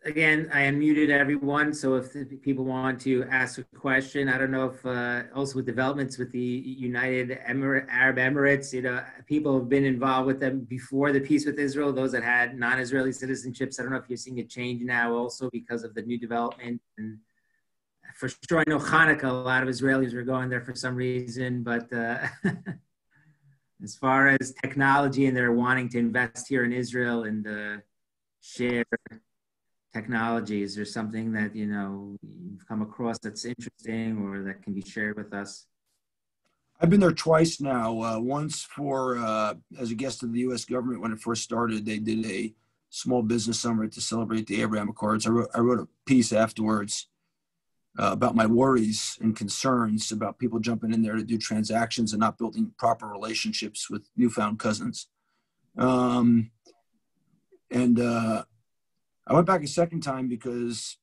Again, I unmuted everyone. So if people want to ask a question, I don't know if also with developments with the United Arab Emirates, people have been involved with them before the peace with Israel, those that had non-Israeli citizenships. I don't know if you're seeing a change now also because of the new development. And for sure, I know Hanukkah, a lot of Israelis were going there for some reason, but as far as technology and they're wanting to invest here in Israel and share technology, is there something that you've come across that's interesting or that can be shared with us? I've been there twice now. Once for as a guest of the U.S. government when it first started. They did a small business summit to celebrate the Abraham Accords. I wrote a piece afterwards about my worries and concerns about people jumping in there to do transactions and not building proper relationships with newfound cousins. I went back a second time because,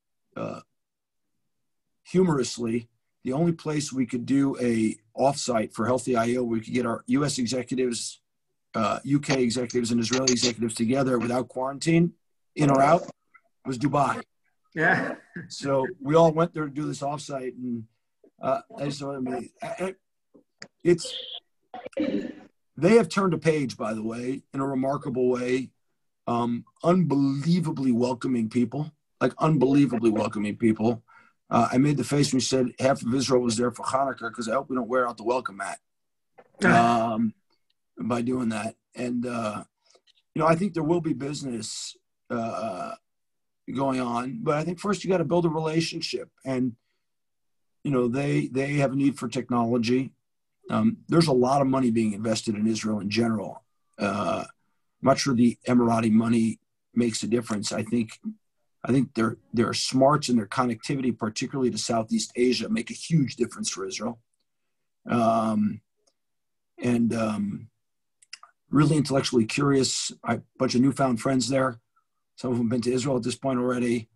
humorously, the only place we could do a offsite for Healthy.io, where we could get our U.S. executives, UK executives, and Israeli executives together without quarantine, in or out, was Dubai. Yeah. So we all went there to do this offsite, and they have turned a page, by the way, in a remarkable way. Unbelievably welcoming people, unbelievably welcoming people. I made the face when you said half of Israel was there for Hanukkah, because I hope we don't wear out the welcome mat by doing that. And, I think there will be business going on, but I think first you got to build a relationship. And, they have a need for technology. there's a lot of money being invested in Israel in general. I'm not sure the Emirati money makes a difference. I think their smarts and their connectivity, particularly to Southeast Asia, make a huge difference for Israel. Really intellectually curious. A bunch of newfound friends there. Some of them have been to Israel at this point already.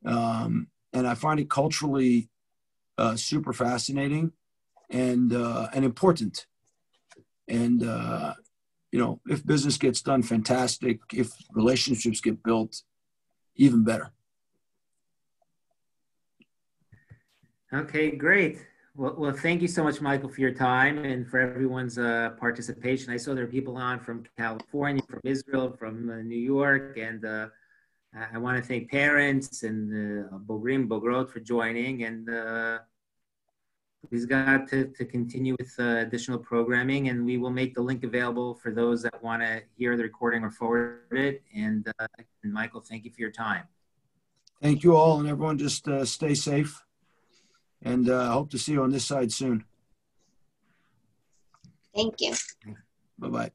And I find it culturally super fascinating and important. And, if business gets done, fantastic. If relationships get built, even better. Okay, great. Well, thank you so much, Michael, for your time and for everyone's participation. I saw there are people on from California, from Israel, from New York, and I want to thank parents and Bogrim, Bogrot for joining, and please God to continue with additional programming, and we will make the link available for those that want to hear the recording or forward it. And Michael, thank you for your time. Thank you all, and everyone just stay safe. And hope to see you on this side soon. Thank you. Bye-bye.